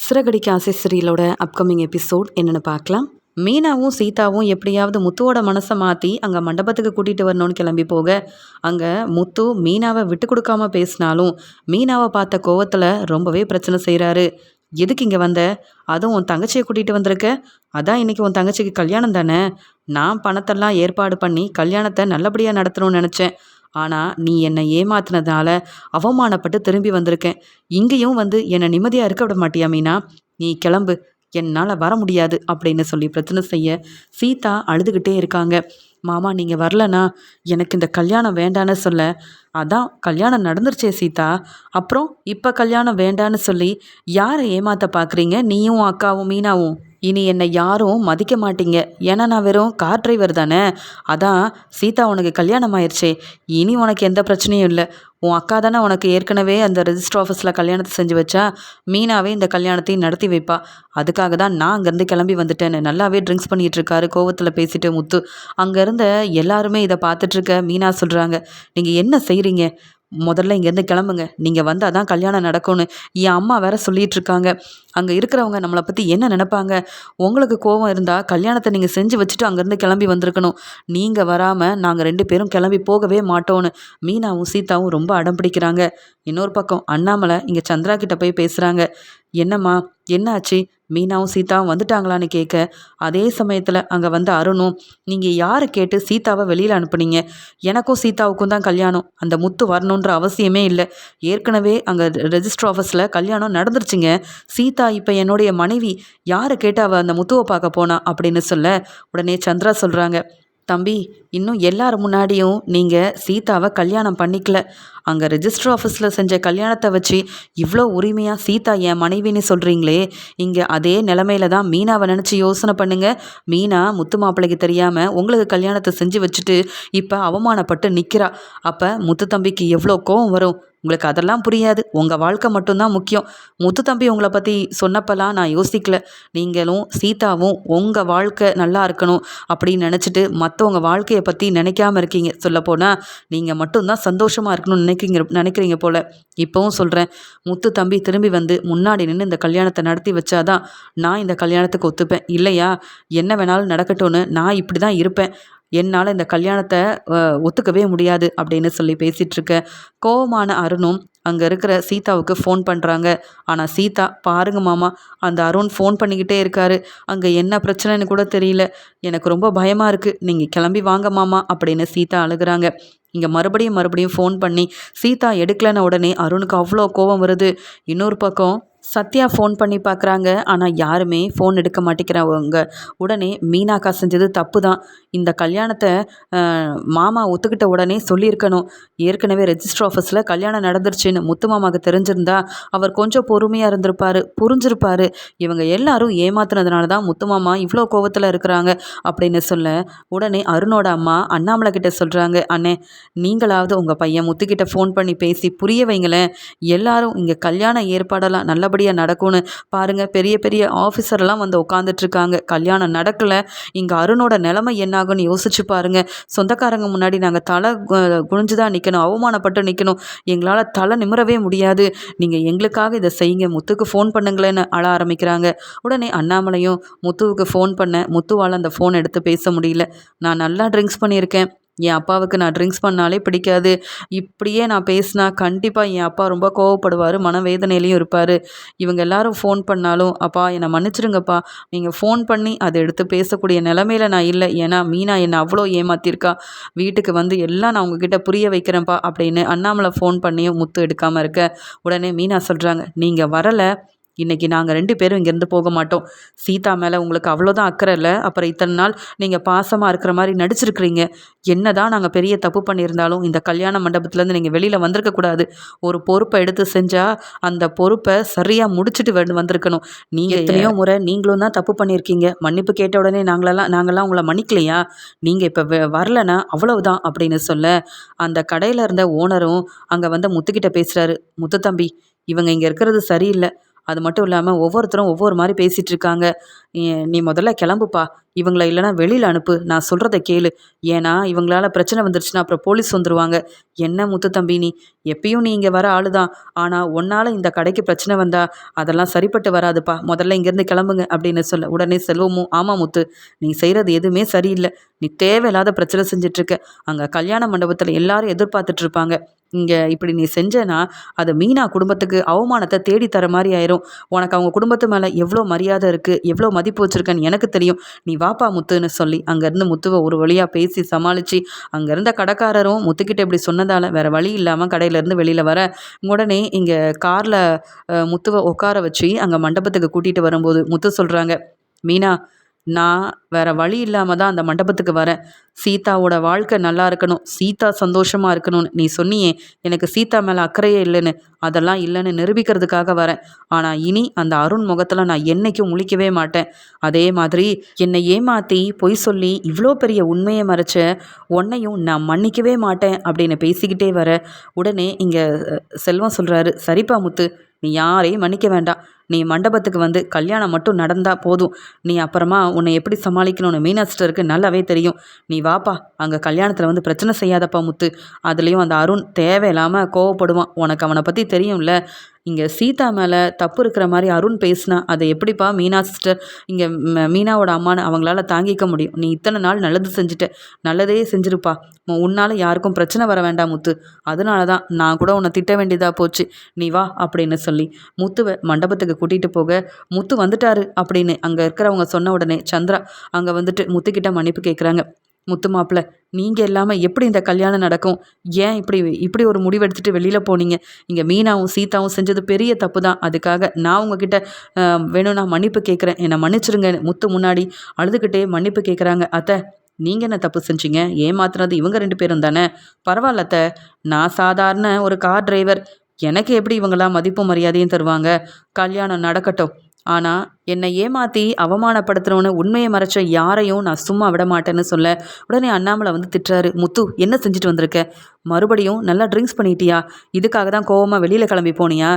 சிறகடிக்க ஆசை சீரியலோட upcoming episode என்னென்னு பார்க்கலாம். மீனாவும் சீதாவும் எப்படியாவது முத்துவோட மனசை மாற்றி அங்கே மண்டபத்துக்கு கூட்டிகிட்டு வரணும்னு கிளம்பி போக, அங்கே முத்து மீனாவை விட்டு கொடுக்காம பேசினாலும் மீனாவை பார்த்த கோவத்தில் ரொம்பவே பிரச்சனை செய்கிறாரு. எதுக்கு இங்கே வந்த? அதுவும் உன் தங்கச்சியை கூட்டிகிட்டு வந்திருக்க. அதான் இன்னைக்கு உன் தங்கச்சிக்கு கல்யாணம் தானே. நான் பணத்தெல்லாம் ஏற்பாடு பண்ணி கல்யாணத்தை நல்லபடியாக நடத்தணும்னு நினச்சேன். ஆனால் நீ என்னை ஏமாத்தினதால அவமானப்பட்டு திரும்பி வந்திருக்கேன். இங்கேயும் வந்து என்னை நிம்மதியாக இருக்க விட மாட்டியா மீனா? நீ கிளம்பு, என்னால் வர முடியாது அப்படின்னு சொல்லி பிரச்சனை செய்ய சீதா அழுதுகிட்டே இருக்காங்க. மாமா நீங்கள் வரலனா எனக்கு இந்த கல்யாணம் வேண்டான்னு சொல்ல, அதான் கல்யாணம் நடந்துருச்சே சீதா, அப்புறம் இப்போ கல்யாணம் வேண்டான்னு சொல்லி யாரை ஏமாற்ற பார்க்குறீங்க நீயும் அக்காவும் மீனாவும்? இனி என்னை யாரும் மதிக்க மாட்டீங்க. ஏன்னா நான் வெறும் கார் டிரைவர் தானே. அதான் சீதா உனக்கு கல்யாணம் ஆயிடுச்சே, இனி உனக்கு எந்த பிரச்சனையும் இல்லை. உன் அக்கா தானே உனக்கு ஏற்கனவே அந்த ரெஜிஸ்டர் ஆஃபீஸில் கல்யாணத்தை செஞ்சு வச்சா, மீனாவே இந்த கல்யாணத்தையும் நடத்தி வைப்பா. அதுக்காக தான் நான் அங்கேருந்து கிளம்பி வந்துட்டேன்னு நல்லாவே ட்ரிங்க்ஸ் பண்ணிகிட்டு இருக்காரு கோவத்தில் பேசிட்டு முத்து. அங்கே இருந்த எல்லாருமே இதை பார்த்துட்ருக்க மீனா சொல்கிறாங்க, நீங்கள் என்ன செய்கிறீங்க? முதல்ல இங்கேருந்து கிளம்புங்க. நீங்கள் வந்தால் தான் கல்யாணம் நடக்கும்னு என் அம்மா வேற சொல்லிகிட்டு இருக்காங்க. அங்கே இருக்கிறவங்க நம்மளை பற்றி என்ன நினைப்பாங்க? உங்களுக்கு கோபம் இருந்தால் கல்யாணத்தை நீங்கள் செஞ்சு வச்சுட்டு அங்கேருந்து கிளம்பி வந்திருக்கணும். நீங்கள் வராமல் நாங்கள் 2 பேரும் கிளம்பி போகவே மாட்டோன்னு மீனாவும் சீதாவும் ரொம்ப அடம் பிடிக்கிறாங்க. இன்னொரு பக்கம் அண்ணாமலை இங்கே சந்திரா கிட்ட போய் பேசுகிறாங்க. என்னம்மா என்னாச்சு? மீனாவும் சீதாவும் வந்துட்டாங்களான்னு கேட்க, அதே சமயத்தில் அங்கே வந்த அருணும், நீங்கள் யாரை கேட்டு சீதாவை வெளியில் அனுப்புனீங்க? எனக்கும் சீதாவுக்கும் தான் கல்யாணம். அந்த முத்து வரணுன்ற அவசியமே இல்லை. ஏற்கனவே அங்கே ரெஜிஸ்டர் ஆஃபீஸில் கல்யாணம் நடந்துருச்சுங்க. சீதா இப்போ என்னுடைய மனைவி. யாரை கேட்டு அவள் அந்த முத்துவை பார்க்க போனா அப்படின்னு சொல்ல, உடனே சந்திரா சொல்கிறாங்க, தம்பி இன்னும் எல்லார் முன்னாடியும் நீங்கள் சீதாவை கல்யாணம் பண்ணிக்கல. அங்கே ரெஜிஸ்டர் ஆஃபீஸில் செஞ்ச கல்யாணத்தை வச்சு இவ்வளோ உரிமையாக சீதா என் மனைவின்னு சொல்கிறீங்களே, இங்கே அதே நிலமையில தான் மீனாவை நினச்சி யோசனை பண்ணுங்க. மீனா முத்து மாப்பிள்ளைக்கு தெரியாமல் உங்களுக்கு கல்யாணத்தை செஞ்சு வச்சுட்டு இப்போ அவமானப்பட்டு நிற்கிறா. அப்போ முத்து தம்பிக்கு எவ்வளோ கோவம் வரும். உங்களுக்கு அதெல்லாம் புரியாது. உங்கள் வாழ்க்கை மட்டும்தான் முக்கியம். முத்து தம்பி உங்களை பற்றி சொன்னப்பெல்லாம் நான் யோசிக்கல. நீங்களும் சீதாவும் உங்கள் வாழ்க்கை நல்லா இருக்கணும் அப்படின்னு நினச்சிட்டு மற்றவங்க வாழ்க்கையை பற்றி நினைக்காம இருக்கீங்க. சொல்லப்போனால் நீங்கள் மட்டும்தான் சந்தோஷமாக இருக்கணும்னு நினைக்கிறீங்க போல். இப்போவும் சொல்கிறேன், முத்து தம்பி திரும்பி வந்து முன்னாடி நின்று இந்த கல்யாணத்தை நடத்தி வச்சாதான் நான் இந்த கல்யாணத்துக்கு ஒத்துப்பேன். இல்லையா என்ன வேணாலும் நடக்கட்டும்னு நான் இப்படி தான் இருப்பேன். என்னால் இந்த கல்யாணத்தை ஒத்துக்கவே முடியாது அப்படின்னு சொல்லி பேசிகிட்ருக்க கோவமான அருணும் அங்கே இருக்கிற சீதாவுக்கு ஃபோன் பண்ணுறாங்க. ஆனால் சீதா, பாருங்க மாமா, அந்த அருண் ஃபோன் பண்ணிக்கிட்டே இருக்காரு. அங்கே என்ன பிரச்சனைன்னு கூட தெரியல. எனக்கு ரொம்ப பயமாக இருக்குது. நீங்கள் கிளம்பி வாங்க மாமா அப்படின்னு சீதா அழுகிறாங்க. இங்கே மறுபடியும் ஃபோன் பண்ணி சீதா எடுக்கலன உடனே அருணுக்கு அவ்வளோ கோபம் வருது. இன்னொரு பக்கம் சத்யா ஃபோன் பண்ணி பார்க்குறாங்க. ஆனால் யாருமே ஃபோன் எடுக்க மாட்டேங்கிறவங்க. உடனே மீனாக்கா செஞ்சது தப்பு தான். இந்த கல்யாணத்தை மாமா ஒத்துக்கிட்ட உடனே சொல்லியிருக்கணும். ஏற்கனவே ரெஜிஸ்டர் ஆஃபீஸில் கல்யாணம் நடந்துருச்சுன்னு முத்து மாமாவுக்கு தெரிஞ்சிருந்தா அவர் கொஞ்சம் பொறுமையாக இருந்திருப்பார், புரிஞ்சிருப்பார். இவங்க எல்லாரும் ஏமாத்துனதுனால தான் முத்து மாமா இவ்வளோ கோவத்தில் இருக்கிறாங்க அப்படின்னு சொல்ல, உடனே அருணோட அம்மா அண்ணாமலை கிட்ட சொல்கிறாங்க, அண்ணே நீங்களாவது உங்கள் பையன் முத்துக்கிட்ட ஃபோன் பண்ணி பேசி புரிய வைங்களேன். எல்லாரும் இங்கே கல்யாண ஏற்பாடெல்லாம் நல்லபடியாக நடக்கும்னு பாருங்கள். பெரிய பெரிய ஆஃபீஸர்லாம் வந்து உட்காந்துட்ருக்காங்க. கல்யாணம் நடக்கலை. இங்கே அருணோட நிலைமை என்னாகும்னு யோசிச்சு பாருங்கள். சொந்தக்காரங்க முன்னாடி நாங்கள் தலை குனிஞ்சு தான் நிற்கணும், அவமானப்பட்டு நிற்கணும். எங்களால் தலை நிமிரவே முடியாது. நீங்கள் எங்களுக்காக இதை செய்யுங்க, முத்துக்கு ஃபோன் பண்ணுங்களேன்னு அழ ஆரம்பிக்கிறாங்க. உடனே அண்ணாமலையும் முத்துவுக்கு ஃபோன் பண்ண, முத்துவால் அந்த ஃபோன் எடுத்து பேச முடியல. நான் நல்லா ட்ரிங்க்ஸ் பண்ணியிருக்கேன். என் அப்பாவுக்கு நான் ட்ரிங்க்ஸ் பண்ணாலே பிடிக்காது. இப்படியே நான் பேசினா கண்டிப்பாக என் அப்பா ரொம்ப கோவப்படுவார், மனவேதனையிலையும் இருப்பார். இவங்க எல்லாரும் ஃபோன் பண்ணாலும், அப்பா என்னை மன்னிச்சிடுங்கப்பா, நீங்கள் ஃபோன் பண்ணி அதை எடுத்து பேசக்கூடிய நிலமையில நான் இல்லை. ஏன்னா மீனா என்னை அவ்வளோ ஏமாத்திருக்கா. வீட்டுக்கு வந்து எல்லாம் நான் உங்ககிட்ட புரிய வைக்கிறேன்ப்பா அப்படின்னு அண்ணாமலை ஃபோன் பண்ணியும் முத்து எடுக்காமல் இருக்க, உடனே மீனா சொல்கிறாங்க, நீங்கள் வரலை, இன்றைக்கி நாங்கள் 2 பேரும் இங்கேருந்து போக மாட்டோம். சீதா மேலே உங்களுக்கு அவ்வளோதான் அக்கறை இல்லை. அப்புறம் இத்தனை நாள் நீங்கள் பாசமாக இருக்கிற மாதிரி நடிச்சிருக்கிறீங்க. என்ன தான் நாங்கள் பெரிய தப்பு பண்ணியிருந்தாலும் இந்த கல்யாண மண்டபத்துலேருந்து நீங்கள் வெளியில் வந்திருக்கக்கூடாது. ஒரு பொறுப்பை எடுத்து செஞ்சால் அந்த பொறுப்பை சரியாக முடிச்சுட்டு வந்திருக்கணும். நீங்கள் எத்தனையோ முறை நீங்களும் தான் தப்பு பண்ணியிருக்கீங்க. மன்னிப்பு கேட்ட உடனே நாங்கள்லாம் உங்களை மன்னிக்கலையா? நீங்கள் இப்போ வரலனா அவ்வளவுதான் அப்படின்னு சொல்ல, அந்த கடையில் இருந்த ஓனரும் அங்கே வந்து முத்துக்கிட்ட பேசுகிறாரு. முத்து தம்பி, இவங்க இங்கே இருக்கிறது சரியில்லை. அது மட்டும் இல்லாமல் ஒவ்வொருத்தரும் ஒவ்வொரு மாதிரி பேசிகிட்டு இருக்காங்க. நீ முதல்ல கிளம்புப்பா, இவங்கள இல்லைனா வெளியில் அனுப்பு, நான் சொல்கிறத கேளு. ஏன்னா இவங்களால பிரச்சனை வந்துருச்சுன்னா அப்புறம் போலீஸ் வந்துருவாங்க. என்ன முத்து தம்பி நீ, எப்பயும் நீ இங்கே வர ஆளு தான். ஆனால் உன்னால் இந்த கடைக்கு பிரச்சனை வந்தா அதெல்லாம் சரிப்பட்டு வராதுப்பா, முதல்ல இங்கேருந்து கிளம்புங்க அப்படின்னு சொல்ல உடனே செல்வமும், ஆமாம் முத்து, நீ செய்கிறது எதுவுமே சரியில்லை. நீ தேவையில்லாத பிரச்சனை செஞ்சிட்ருக்க. அங்கே கல்யாண மண்டபத்தில் எல்லாரும் எதிர்பார்த்துட்ருப்பாங்க. இங்கே இப்படி நீ செஞ்சேன்னா அது மீனா குடும்பத்துக்கு அவமானத்தை தேடி தர மாதிரி ஆயிரும். உனக்கு அவங்க குடும்பத்து மேலே எவ்வளோ மரியாதை இருக்குது, எவ்வளோ மதிப்பு வச்சுருக்கன்னு எனக்கு தெரியும். நீ வாப்பா முத்துன்னு சொல்லி அங்கேருந்து முத்துவை ஒரு வழியாக பேசி சமாளித்து அங்கே இருந்த கடைக்காரரும் முத்துக்கிட்ட இப்படி சொன்னதால் வேறு வழி இல்லாமல் கடையிலேருந்து வெளியில் வர, உடனே இங்கே காரில் முத்துவை உட்கார வச்சு அங்கே மண்டபத்துக்கு கூட்டிகிட்டு வரும்போது முத்து சொல்கிறாங்க, மீனா, நான் வேற வழி இல்லாமல் தான் அந்த மண்டபத்துக்கு வரேன். சீதாவோட வாழ்க்கை நல்லா இருக்கணும், சீதா சந்தோஷமாக இருக்கணும்னு நீ சொன்னியே, எனக்கு சீதா மேலே அக்கறையே இல்லைன்னு. அதெல்லாம் இல்லைன்னு நிரூபிக்கிறதுக்காக வரேன். ஆனால் இனி அந்த அருண் முகத்தில் நான் என்றைக்கும் முழிக்கவே மாட்டேன். அதே மாதிரி என்னை ஏமாற்றி பொய் சொல்லி இவ்வளோ பெரிய உண்மையை மறைச்ச உன்னையும் நான் மன்னிக்கவே மாட்டேன் அப்படின்னு பேசிக்கிட்டே வர, உடனே இங்கே செல்வம் சொல்கிறாரு, சரிப்பா முத்து, நீ யாரையும் மன்னிக்க வேண்டாம். நீ மண்டபத்துக்கு வந்து கல்யாணம் மட்டும் நடந்தால் போதும். நீ அப்புறமா உன்னை எப்படி சமாளிக்கணும்னு மீனா சிஸ்டருக்கு நல்லாவே தெரியும். நீ வாப்பா, அங்கே கல்யாணத்தில் வந்து பிரச்சனை செய்யாதப்பா முத்து. அதுலேயும் அந்த அருண் தேவையில்லாமல் கோவப்படுவான். உனக்கு அவனை பற்றி தெரியும்ல. இங்கே சீதா மேலே தப்பு இருக்கிற மாதிரி அருண் பேசினா அதை எப்படிப்பா மீனா சிஸ்டர், இங்கே மீனாவோட அம்மானு அவங்களால தாங்கிக்க முடியும்? நீ இத்தனை நாள் நல்லது செஞ்சுட்ட, நல்லதே செஞ்சிருப்பா. உன்னால் யாருக்கும் பிரச்சனை வர வேண்டாம் முத்து. அதனால தான் நான் கூட உன்னை திட்ட வேண்டியதாக போச்சு. நீ வா அப்படின்னு சொல்லி முத்துவை மண்டபத்துக்கு கூட்டிகிட்டு போக, முத்து வந்துட்டாரு அப்படின்னு அங்கே இருக்கிறவங்க சொன்ன உடனே சந்திரா அங்கே வந்துட்டு முத்துக்கிட்ட மன்னிப்பு கேட்குறாங்க. முத்து மாப்பிள்ள, நீங்கள் இல்லாமல் எப்படி இந்த கல்யாணம் நடக்கும்? ஏன் இப்படி இப்படி ஒரு முடிவெடுத்துட்டு வெளியில் போனீங்க? இங்கே மீனாவும் சீதாவும் செஞ்சது பெரிய தப்பு தான். அதுக்காக நான் உங்ககிட்ட வேணும்னா மன்னிப்பு கேட்குறேன், என்னை மன்னிச்சிருங்க. முத்து முன்னாடி அழுதுகிட்டே மன்னிப்பு கேட்குறாங்க. அத்தை, நீங்கள் என்ன தப்பு செஞ்சீங்க? ஏமாத்துனது இவங்க 2 பேரும் தானே. பரவாயில்ல அத்தை, நான் சாதாரண ஒரு கார் டிரைவர். எனக்கு எப்படி இவங்களாம் மதிப்பும் மரியாதையும் தருவாங்க? கல்யாணம் நடக்கட்டும். ஆனால் என்னை ஏமாற்றி அவமானப்படுத்துகிறவனு உண்மையை மறைச்ச யாரையும் நான் சும்மா விட மாட்டேன்னு சொல்ல, உடனே அண்ணாமலை வந்து திட்டுறாரு, முத்து என்ன செஞ்சுட்டு வந்திருக்க? மறுபடியும் நல்லா ட்ரிங்க்ஸ் பண்ணிட்டியா? இதுக்காக தான் கோவமாக வெளியில் கிளம்பி போனியா?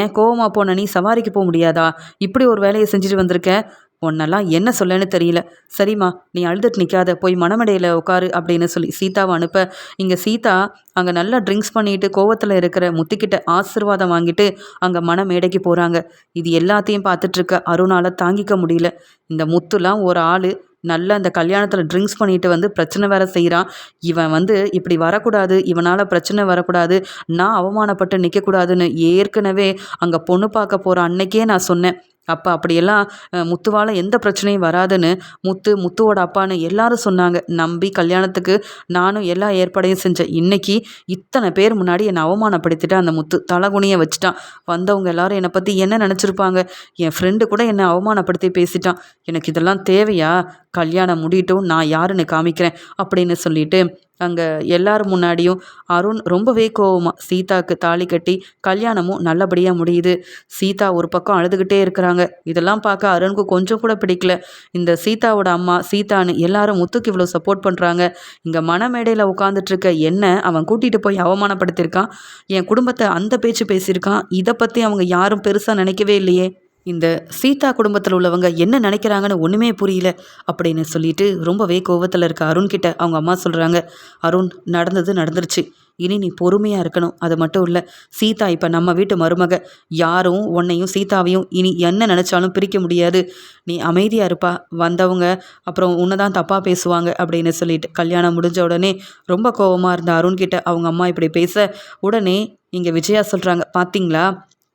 ஏன் கோவமாக போன நீ சவாரிக்கு போக முடியாதா? இப்படி ஒரு வேலையை செஞ்சுட்டு வந்திருக்க. உன்னெல்லாம் என்ன சொல்லன்னு தெரியல. சரிம்மா, நீ அழுதுட்டு நிற்காத, போய் மணமடையில் உட்காரு அப்படின்னு சொல்லி சீதாவை அனுப்ப, இங்கே சீதா அங்கே நல்லா ட்ரிங்க்ஸ் பண்ணிட்டு கோவத்தில் இருக்கிற முத்துக்கிட்ட ஆசீர்வாதம் வாங்கிட்டு அங்கே மேடைக்கு போகிறாங்க. இது எல்லாத்தையும் பார்த்துட்ருக்க அருணால் தாங்கிக்க முடியல. இந்த முத்துலாம் ஒரு ஆள், நல்லா அந்த கல்யாணத்தில் ட்ரிங்க்ஸ் பண்ணிட்டு வந்து பிரச்சனை வேற செய்கிறான். இவன் வந்து இப்படி வரக்கூடாது, இவனால் பிரச்சனை வரக்கூடாது, நான் அவமானப்பட்டு நிற்கக்கூடாதுன்னு ஏற்கனவே அங்கே பொண்ணு பார்க்க போகிற அன்னைக்கே நான் சொன்னேன். அப்போ அப்படியெல்லாம் முத்துவால் எந்த பிரச்சனையும் வராதுன்னு முத்துவோட அப்பான்னு எல்லாரும் சொன்னாங்க. நம்பி கல்யாணத்துக்கு நானும் எல்லா ஏற்பாடையும் செஞ்சேன். இன்றைக்கி இத்தனை பேர் முன்னாடி என்னை அவமானப்படுத்திட்டு அந்த முத்து தலகுனியை வச்சுட்டான். வந்தவங்க எல்லாரும் என்னை பற்றி என்ன நினச்சிருப்பாங்க? என் ஃப்ரெண்டு கூட என்னை அவமானப்படுத்தி பேசிட்டான். எனக்கு இதெல்லாம் தேவையா? கல்யாணம் முடியட்டும், நான் யாருன்னு காமிக்கிறேன் அப்படின்னு சொல்லிட்டு அங்கே எல்லாரும் முன்னாடியும் அருண் ரொம்பவே கோவமாக சீதாவுக்கு தாலி கட்டி கல்யாணமும் நல்லபடியாக முடியுது. சீதா ஒரு பக்கம் அழுதுகிட்டே இருக்கிறாங்க. இதெல்லாம் பார்க்க அருணுக்கு கொஞ்சம் கூட பிடிக்கல. இந்த சீதாவோட அம்மா சீதான்னு எல்லாரும் முத்துக்கு இவ்வளோ சப்போர்ட் பண்ணுறாங்க. இங்கே மணமேடையில் உட்காந்துட்ருக்க என்ன அவன் கூட்டிகிட்டு போய் அவமானப்படுத்தியிருக்கான். என் குடும்பத்தை அந்த பேச்சு பேசியிருக்கான். இதை பற்றி அவங்க யாரும் பெருசாக நினைக்கவே இல்லையே. இந்த சீதா குடும்பத்தில் உள்ளவங்க என்ன நினைக்கிறாங்கன்னு ஒன்றுமே புரியல அப்படின்னு சொல்லிட்டு ரொம்பவே கோவத்தில் இருக்க அருண்கிட்ட அவங்க அம்மா சொல்கிறாங்க, அருண், நடந்தது நடந்துருச்சு. இனி நீ பொறுமையாக இருக்கணும். அது மட்டும் இல்லை, சீதா இப்போ நம்ம வீட்டு மருமக. யாரும் உன்னையும் சீதாவையும் இனி என்ன நினச்சாலும் பிரிக்க முடியாது. நீ அமைதியாக இருப்பா. வந்தவங்க அப்புறம் உன்னை தான் தப்பாக பேசுவாங்க அப்படின்னு சொல்லிட்டு கல்யாணம் முடிஞ்ச உடனே ரொம்ப கோவமாக இருந்த அருண்கிட்ட அவங்க அம்மா இப்படி பேச, உடனே இங்கே விஜயா சொல்கிறாங்க, பார்த்தீங்களா,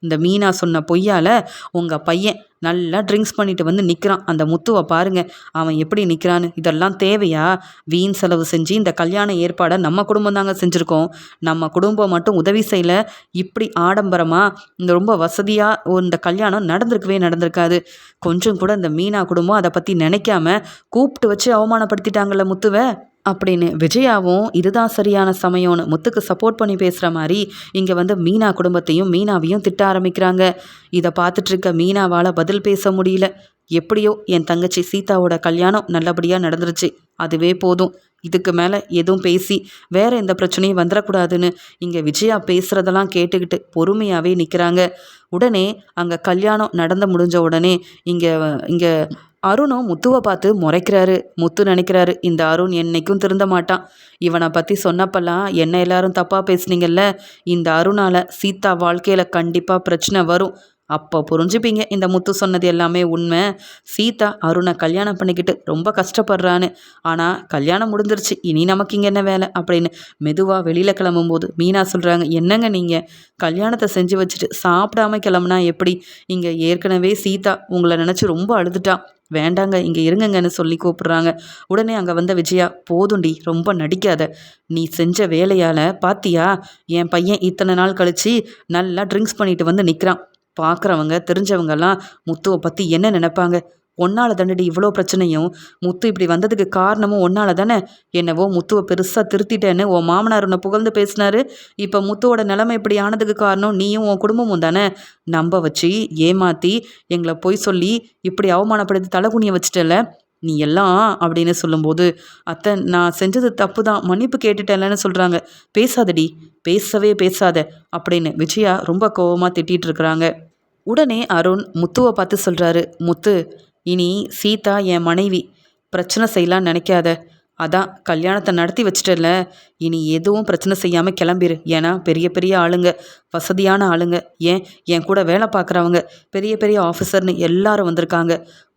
இந்த மீனா சொன்ன பொய்யால் உங்கள் பையன் நல்லா ட்ரிங்க்ஸ் பண்ணிட்டு வந்து நிற்கிறான். அந்த முத்துவை பாருங்கள், அவன் எப்படி நிற்கிறான்னு. இதெல்லாம் தேவையா? வீண் செலவு செஞ்சு இந்த கல்யாண ஏற்பாடை நம்ம குடும்பம் தாங்க செஞ்சுருக்கோம். நம்ம குடும்பம் மட்டும் உதவி செய்யலை. இப்படி ஆடம்பரமாக இந்த ரொம்ப வசதியாக இந்த கல்யாணம் நடந்திருக்காது. கொஞ்சம் கூட இந்த மீனா குடும்பம் அதை பற்றி நினைக்காம கூப்பிட்டு வச்சு அவமானப்படுத்திட்டாங்கள்ல முத்துவை அப்படின்னு விஜயாவும் இதுதான் சரியான சமயம்னு முத்துக்கு சப்போர்ட் பண்ணி பேசுகிற மாதிரி இங்கே வந்து மீனா குடும்பத்தையும் மீனாவையும் திட்ட ஆரம்பிக்கிறாங்க. இதை பார்த்துட்ருக்க மீனாவால் பதில் பேச முடியல. எப்படியோ என் தங்கச்சி சீதாவோட கல்யாணம் நல்லபடியாக நடந்துருச்சு, அதுவே போதும். இதுக்கு மேலே எதுவும் பேசி வேறு எந்த பிரச்சனையும் வந்துடக்கூடாதுன்னு இங்கே விஜயா பேசுகிறதெல்லாம் கேட்டுக்கிட்டு பொறுமையாகவே நிற்கிறாங்க. உடனே அங்கே கல்யாணம் நடந்து முடிஞ்ச உடனே இங்கே அருணும் முத்துவை பார்த்து முறைக்கிறாரு. முத்து நினைக்கிறாரு, இந்த அருண் என்னைக்கும் திருந்த மாட்டான். இவனை பற்றி சொன்னப்பெல்லாம் என்ன எல்லாரும் தப்பாக பேசுனீங்கல்ல, இந்த அருணால் சீதா வாழ்க்கையில் கண்டிப்பாக பிரச்சனை வரும். அப்போ புரிஞ்சுப்பீங்க இந்த முத்து சொன்னது எல்லாமே உண்மை. சீதா அருணை கல்யாணம் பண்ணிக்கிட்டு ரொம்ப கஷ்டப்படுறான்னு. ஆனால் கல்யாணம் முடிஞ்சிருச்சு, இனி நமக்கு இங்கே என்ன வேலை அப்படின்னு மெதுவாக வெளியில் கிளம்பும்போது மீனா சொல்கிறாங்க, என்னங்க நீங்கள் கல்யாணத்தை செஞ்சு வச்சுட்டு சாப்பிடாம கிளம்புனா எப்படி? இங்கே ஏற்கனவே சீதா உங்களை நினச்சி ரொம்ப அழுதுட்டான். வேண்டாங்க, இங்கே இருங்கங்கன்னு சொல்லி கூப்பிட்றாங்க. உடனே அங்கே வந்த விஜயா, போதுண்டி ரொம்ப நடிக்காத. நீ செஞ்ச வேலையால் பாத்தியா என் பையன் இத்தனை நாள் கழித்து நல்லா ட்ரிங்க்ஸ் பண்ணிட்டு வந்து நிற்கிறான். பார்க்குறவங்க தெரிஞ்சவங்கெல்லாம் முத்துவை பற்றி என்ன நினைப்பாங்க? ஒன்னால் தானடி இவ்வளோ பிரச்சனையும். முத்து இப்படி வந்ததுக்கு காரணமும் ஒன்னால் தானே. என்னவோ முத்துவை பெருசாக திருத்திட்டேன்னு உன் மாமனார் உன்னை புகழ்ந்து பேசினாரு. இப்போ முத்துவோட நிலைமை இப்படி ஆனதுக்கு காரணம் நீயும் உன் குடும்பமும் தானே. நம்ப வச்சு ஏமாற்றி எங்களை பொய் சொல்லி இப்படி அவமானப்படுத்தி தலைகுனிய வச்சுட்டல நீ எல்லாம் அப்படின்னு சொல்லும்போது, அத்தை நான் செஞ்சது தப்பு தான், மன்னிப்பு கேட்டுட்டேன்லன்னு சொல்கிறாங்க. பேசாதடி, பேசவே பேசாத அப்படின்னு விஜயா ரொம்ப கோவமாக திட்டிகிட்டு இருக்கிறாங்க. உடனே அருண் முத்துவை பார்த்து சொல்கிறாரு, முத்து இனி சீதா என் மனைவி, பிரச்சனை செய்யலான்னு நினைக்காத. அதான் கல்யாணத்தை நடத்தி வச்சிட்டல, இனி எதுவும் பிரச்சனை செய்யாமல் கிளம்பிரு. ஏன்னா பெரிய பெரிய ஆளுங்க, வசதியான ஆளுங்க, என் கூட வேலை பார்க்குறவங்க, பெரிய பெரிய ஆஃபீஸர்னு எல்லாரும் வந்திருக்காங்க.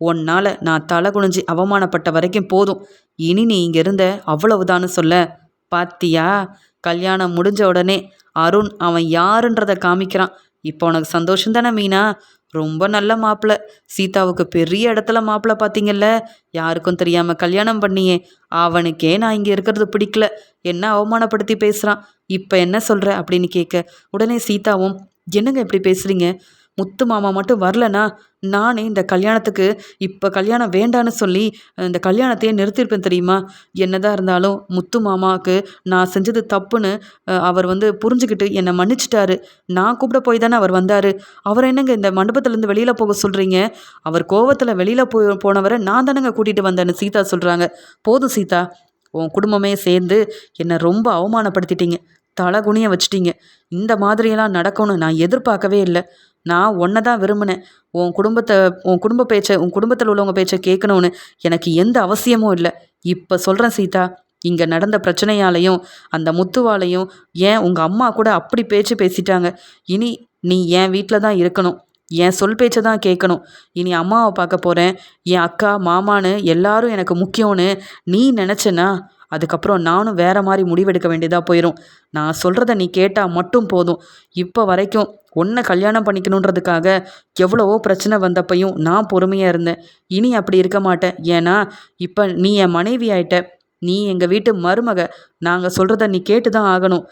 உன்னால் நான் தலை குனிஞ்சு அவமானப்பட்ட வரைக்கும் போதும். இனி நீ இங்கே இருந்த அவ்வளவுதான்னு சொல்ல. பாத்தியா, கல்யாணம் முடிஞ்ச உடனே அருண் அவன் யாருன்றதை காமிக்கிறான். இப்போ உனக்கு சந்தோஷம் தானே மீனா? ரொம்ப நல்ல மாப்பிள்ளை, சீதாவுக்கு பெரிய இடத்துல மாப்பிள்ளை பார்த்தீங்கல்ல, யாருக்கும் தெரியாமல் கல்யாணம் பண்ணியே. அவனுக்கே நான் இங்கே இருக்கிறது பிடிக்கல, என்ன அவமானப்படுத்தி பேசுகிறான். இப்போ என்ன சொல்கிற அப்படின்னு கேட்க, உடனே சீதாவும், என்னங்க இப்படி பேசுகிறீங்க? முத்து மாமா மட்டும் வரலனா நானே இந்த கல்யாணத்துக்கு இப்போ கல்யாணம் வேண்டான்னு சொல்லி இந்த கல்யாணத்தையே நிறுத்தியிருப்பேன் தெரியுமா? என்னதான் இருந்தாலும் முத்து மாமாவுக்கு நான் செஞ்சது தப்புன்னு அவர் புரிஞ்சுக்கிட்டு என்னை மன்னிச்சிட்டாரு. நான் கூப்பிட போய் தானே அவர் வந்தார். அவர் என்னங்க இந்த மண்டபத்துலேருந்து வெளியில் போக சொல்கிறீங்க? அவர் கோவத்தில் வெளியில் போனவரை நான் தானேங்க கூட்டிகிட்டு வந்தேன்னு சீதா சொல்கிறாங்க. போதும் சீதா, உன் குடும்பமே சேர்ந்து என்னை ரொம்ப அவமானப்படுத்திட்டீங்க, தலை குனிய வச்சிட்டீங்க. இந்த மாதிரியெல்லாம் நடக்கும்னு நான் எதிர்பார்க்கவே இல்லை. நான் ஒன்றை தான் விரும்பினேன். உன் குடும்ப பேச்சை, உன் குடும்பத்தில் உள்ளவங்க பேச்சை கேட்கணும்னு எனக்கு எந்த அவசியமும் இல்லை. இப்போ சொல்கிறேன் சீதா, இங்கே நடந்த பிரச்சனையாலையும் அந்த முத்துவாலையும் ஏன் உங்கள் அம்மா கூட அப்படி பேச்சு பேசிட்டாங்க. இனி நீ என் வீட்டில் தான் இருக்கணும், என் சொல் பேச்சை தான் கேட்கணும். இனி அம்மாவை பார்க்க போகிறேன், என் அக்கா மாமான்னு எல்லாரும் எனக்கு முக்கியம்னு நீ நினச்சேன்னா அதுக்கப்புறம் நானும் வேறு மாதிரி முடிவெடுக்க வேண்டியதாக போயிடும். நான் சொல்கிறத நீ கேட்டால் மட்டும் போதும். இப்போ வரைக்கும் உன்னை கல்யாணம் பண்ணிக்கணுன்றதுக்காக எவ்வளவோ பிரச்சனை வந்தப்பையும் நான் பொறுமையாக இருந்தேன். இனி அப்படி இருக்க மாட்டேன். ஏன்னா இப்போ நீ என் மனைவி ஆயிட்ட, நீ எங்கள் வீட்டு மருமக. நாங்கள் சொல்கிறத நீ கேட்டு தான் ஆகணும்.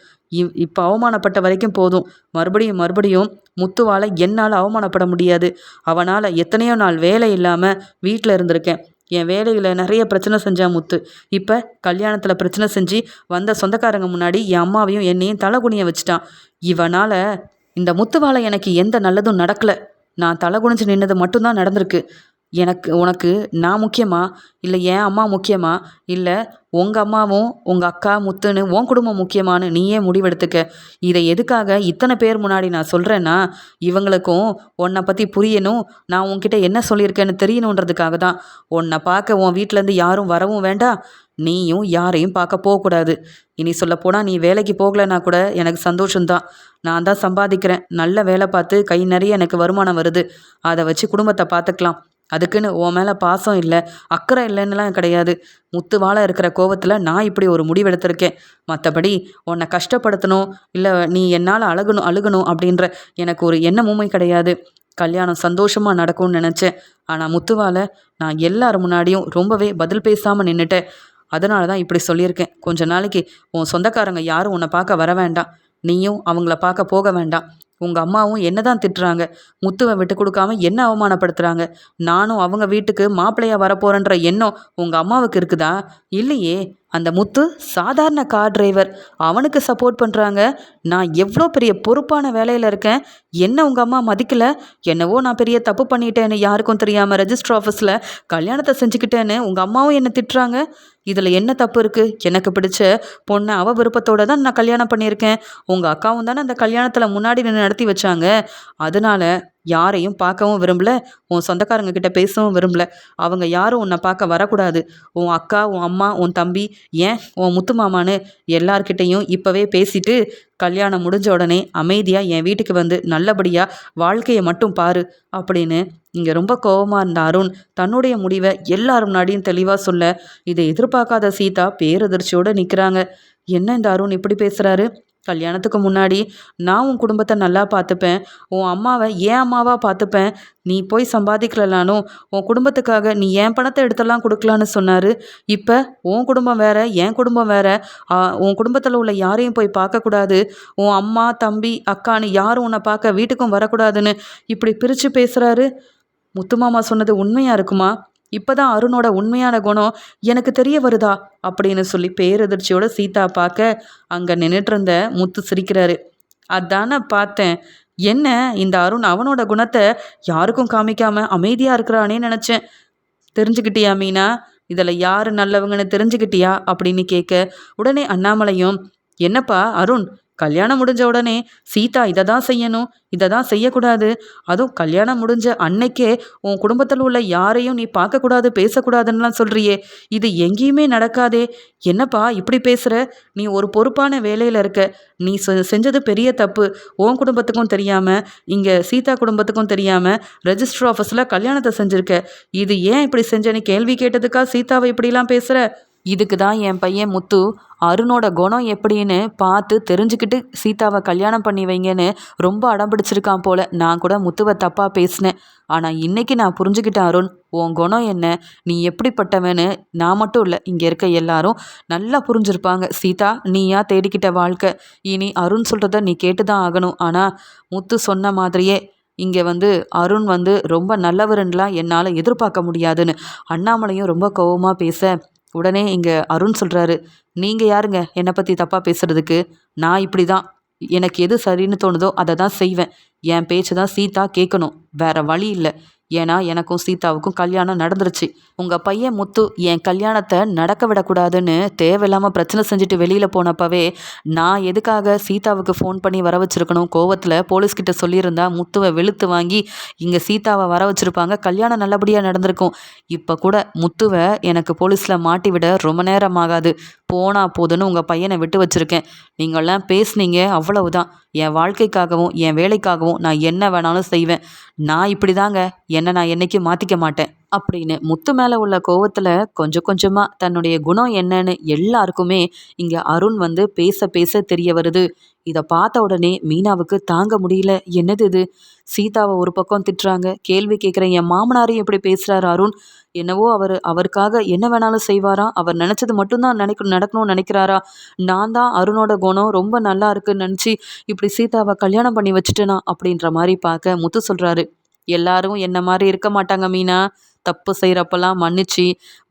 இப்போ அவமானப்பட்ட வரைக்கும் போதும். மறுபடியும் முத்துவால் என்னால் அவமானப்பட முடியாது. அவனால் எத்தனையோ நாள் வேலை இல்லாமல் வீட்டில் இருந்திருக்கேன். என் வேலையில் நிறைய பிரச்சனை செஞ்சான் முத்து. இப்போ கல்யாணத்தில் பிரச்சனை செஞ்சு வந்த சொந்தக்காரங்க முன்னாடி என் அம்மாவையும் என்னையும் தலைகுனிய வச்சுட்டான். இவனால் இந்த முத்துவால் எனக்கு எந்த நல்லதும் நடக்கலை. நான் தலை குனிஞ்சு நின்னது மட்டும்தான் நடந்திருக்கு. உனக்கு நான் முக்கியமா, இல்லை என் அம்மா முக்கியமா, இல்லை உங்கள் அம்மாவும் உங்கள் அக்கா முத்துன்னு உன் குடும்பம் முக்கியமானு நீயே முடிவெடுத்துக்க. இதை எதுக்காக இத்தனை பேர் முன்னாடி நான் சொல்கிறேன்னா, இவங்களுக்கும் உன்னை பற்றி புரியணும், நான் உன்கிட்ட என்ன சொல்லியிருக்கேன்னு தெரியணுன்றதுக்காக தான். உன்னை பார்க்க உன் வீட்டிலேருந்து யாரும் வரவும் வேண்டாம், நீயும் யாரையும் பார்க்க போகக்கூடாது. இனி சொல்லப்போனால் நீ வேலைக்கு போகலைன்னா கூட எனக்கு சந்தோஷம்தான். நான் தான் சம்பாதிக்கிறேன், நல்ல வேலை பார்த்து கை நிறைய எனக்கு வருமானம் வருது. அதை வச்சு குடும்பத்தை பார்த்துக்கலாம். அதுக்குன்னு உன் மேலே பாசம் இல்லை, அக்கறை இல்லைன்னுலாம் கிடையாது. முத்துவால் இருக்கிற கோவத்தில் நான் இப்படி ஒரு முடிவெடுத்திருக்கேன். மற்றபடி உன்னை கஷ்டப்படுத்தணும், இல்லை நீ என்னால் அழுகணும் அப்படின்ற எனக்கு ஒரு எண்ணமுமே கிடையாது. கல்யாணம் சந்தோஷமாக நடக்கும்னு நினச்சேன். ஆனால் முத்துவால் நான் எல்லார் முன்னாடியும் ரொம்பவே பதில் பேசாமல் நின்றுட்டேன். அதனால தான் இப்படி சொல்லியிருக்கேன். கொஞ்ச நாளைக்கு உன் சொந்தக்காரங்க யாரும் உன்னை பார்க்க வர வேண்டாம், நீயும் அவங்கள பார்க்க போக வேண்டாம். உங்கள் அம்மாவும் என்ன தான் திட்டுறாங்க, முத்துவை விட்டு கொடுக்காம என்ன அவமானப்படுத்துகிறாங்க. நானும் அவங்க வீட்டுக்கு மாப்பிள்ளையாக வரப்போகிறேன்ற எண்ணம் உங்கள் அம்மாவுக்கு இருக்குதா? இல்லையே. அந்த முத்து சாதாரண கார் டிரைவர், அவனுக்கு சப்போர்ட் பண்ணுறாங்க. நான் எவ்வளோ பெரிய பொறுப்பான வேலையில் இருக்கேன், என்ன உங்கள் அம்மா மதிக்கலை. என்னவோ நான் பெரிய தப்பு பண்ணிட்டேன்னு யாருக்கும் தெரியாமல் ரெஜிஸ்டர் ஆஃபீஸில் கல்யாணத்தை செஞ்சுக்கிட்டேன்னு உங்கள் அம்மாவும் என்னை திட்டுறாங்க. இதில் என்ன தப்பு இருக்குது? எனக்கு பிடிச்ச பொண்ணை அவள் விருப்பத்தோடு தான் நான் கல்யாணம் பண்ணியிருக்கேன். உங்கள் அக்காவும் தானே அந்த கல்யாணத்தில் முன்னாடி நின்று நடத்தி வச்சாங்க. அதனால் யாரையும் பார்க்கவும் விரும்பல, உன் சொந்தக்காரங்க கிட்ட பேசவும் விரும்பல. அவங்க யாரும் உன்னை பார்க்க வரக்கூடாது. உன் அக்கா, உன் அம்மா, உன் தம்பி, ஏன் உன் முத்து மாமான்னு எல்லார்கிட்டேயும் இப்போவே பேசிட்டு கல்யாணம் முடிஞ்ச உடனே அமைதியாக என் வீட்டுக்கு வந்து நல்லபடியாக வாழ்க்கையை மட்டும் பாரு அப்படின்னு இங்கே ரொம்ப கோபமாக இருந்த அருண் தன்னுடைய முடிவை எல்லாரும் முன்னாடியும் தெளிவாக சொல்ல, இதை எதிர்பார்க்காத சீதா பேரதிர்ச்சியோடு நிற்கிறாங்க. என்ன இந்த அருண் இப்படி பேசுகிறாரு? கல்யாணத்துக்கு முன்னாடி நான் உன் குடும்பத்தை நல்லா பார்த்துப்பேன், உன் அம்மாவை என் அம்மாவாக பார்த்துப்பேன், நீ போய் சம்பாதிக்கலனாலும் உன் குடும்பத்துக்காக நீ என் பணத்தை எடுத்தெல்லாம் கொடுக்கலான்னு சொன்னார். இப்போ உன் குடும்பம் வேற, என் குடும்பம் வேற, உன் குடும்பத்தில் உள்ள யாரையும் போய் பார்க்கக்கூடாது, உன் அம்மா தம்பி அக்கான்னு யாரும் உன்னை பார்க்க வீட்டுக்கும் வரக்கூடாதுன்னு இப்படி பிரித்து பேசுகிறாரு. முத்துமாமா சொன்னது உண்மையாக இருக்குமா? இப்போதான் அருணோட உண்மையான குணம் எனக்கு தெரிய வருதா அப்படின்னு சொல்லி பேரதிர்ச்சியோட சீதா பார்க்க அங்கே நின்றுட்டு இருந்த முத்து சிரிக்கிறாரு. அதானே பார்த்தேன், என்ன இந்த அருண் அவனோட குணத்தை யாருக்கும் காமிக்காம அமைதியாக இருக்கிறானே நினச்சேன். தெரிஞ்சுக்கிட்டியா மீனா? இதில் யார் நல்லவங்கன்னு தெரிஞ்சுக்கிட்டியா அப்படின்னு கேட்க உடனே அண்ணாமலையும், என்னப்பா அருண், கல்யாணம் முடிஞ்ச உடனே சீதா இதை தான் செய்யணும், இதை தான் செய்யக்கூடாது, அதுவும் கல்யாணம் முடிஞ்ச அன்னைக்கே உன் குடும்பத்தில் உள்ள யாரையும் நீ பார்க்கக்கூடாது பேசக்கூடாதுன்னெலாம் சொல்கிறியே, இது எங்கேயுமே நடக்காதே, என்னப்பா இப்படி பேசுகிற? நீ ஒரு பொறுப்பான வேலையில் இருக்க, நீ செஞ்சது பெரிய தப்பு. உன் குடும்பத்துக்கும் தெரியாமல், இங்கே சீதா குடும்பத்துக்கும் தெரியாமல் ரெஜிஸ்டர் ஆஃபீஸில் கல்யாணத்தை செஞ்சுருக்க, இது ஏன் இப்படி செஞ்சேன்னு கேள்வி கேட்டதுக்கா சீதாவை இப்படிலாம் பேசுகிற? இதுக்கு தான் என் பையன் முத்து அருணோட குணம் எப்படின்னு பார்த்து தெரிஞ்சுக்கிட்டு சீதாவை கல்யாணம் பண்ணி வைங்கன்னு ரொம்ப அடம்பிடிச்சிருக்கான் போல. நான் கூட முத்துவை தப்பாக பேசினேன். ஆனால் இன்னைக்கு நான் புரிஞ்சுக்கிட்டேன் அருண், உன் குணம் என்ன, நீ எப்படிப்பட்டவன்னு நான் மட்டும் இல்லை, இங்கே இருக்க எல்லாரும் நல்லா புரிஞ்சிருப்பாங்க. சீதா, நீயா தேடிக்கிட்ட வாழ்க்கை, இனி அருண் சொல்கிறத நீ கேட்டு தான் ஆகணும். ஆனால் முத்து சொன்ன மாதிரியே இங்கே அருண் ரொம்ப நல்லவருன்னெலாம் என்னால் எதிர்பார்க்க முடியாதுன்னு அண்ணாமலையும் ரொம்ப கோவமாக பேச உடனே இங்கே அருண் சொல்கிறாரு, நீங்கள் யாருங்க என்னை பற்றி தப்பாக பேசுகிறதுக்கு? நான் இப்படி தான், எனக்கு எது சரின்னு தோணுதோ அதை தான் செய்வேன். என் பேச்சு தான் சீதா கேட்கணும், வேறு வழி இல்லை. ஏன்னா எனக்கும் சீதாவுக்கும் கல்யாணம் நடந்துருச்சு. உங்கள் பையன் முத்து என் கல்யாணத்தை நடக்க விடக்கூடாதுன்னு தேவையில்லாமல் பிரச்சனை செஞ்சுட்டு வெளியில் போனப்பவே நான் எதுக்காக சீதாவுக்கு ஃபோன் பண்ணி வர வச்சுருக்கணும்? கோவத்தில் போலீஸ்கிட்ட சொல்லியிருந்தா முத்துவை வெளுத்து வாங்கி இங்கே சீதாவை வர வச்சுருப்பாங்க, கல்யாணம் நல்லபடியாக நடந்திருக்கும். இப்போ கூட முத்துவை எனக்கு போலீஸில் மாட்டி விட ரொம்ப நேரம் ஆகாது, போனா போதுன்னு உங்கள் பையனை விட்டு வச்சுருக்கேன். நீங்கள்லாம் பேசுனீங்க, அவ்வளவுதான். என் வாழ்க்கைக்காகவும் என் வேலைக்காகவும் நான் என்ன வேணாலும் செய்வேன். நான் இப்படி தாங்க, என்னை நான் என்றைக்கும் மாற்றிக்க மாட்டேன் அப்படின்னு முத்து மேலே உள்ள கோவத்தில் கொஞ்சம் கொஞ்சமாக தன்னுடைய குணம் என்னன்னு எல்லாருக்குமே இங்கே அருண் பேச பேச தெரிய வருது. இதை பார்த்த உடனே மீனாவுக்கு தாங்க முடியல. என்னது இது? சீதாவை ஒரு பக்கம் திட்டுறாங்க, கேள்வி கேட்குறேன், என் மாமனாரையும் இப்படி பேசுகிறாரு அருண். என்னவோ அவருக்காக என்ன வேணாலும் செய்வாரா? அவர் நினச்சது மட்டும்தான் நடக்கணும்னு நினைக்கிறாரா? நான் தான் அருணோட குணம் ரொம்ப நல்லா இருக்குன்னு நினச்சி இப்படி சீதாவை கல்யாணம் பண்ணி வச்சுட்டேனா அப்படின்ற மாதிரி பார்க்க முத்து சொல்கிறாரு, எல்லாரும் என்ன மாதிரி இருக்க மாட்டாங்க மீனா. தப்பு செய்கிறப்பெல்லாம் மன்னிச்சு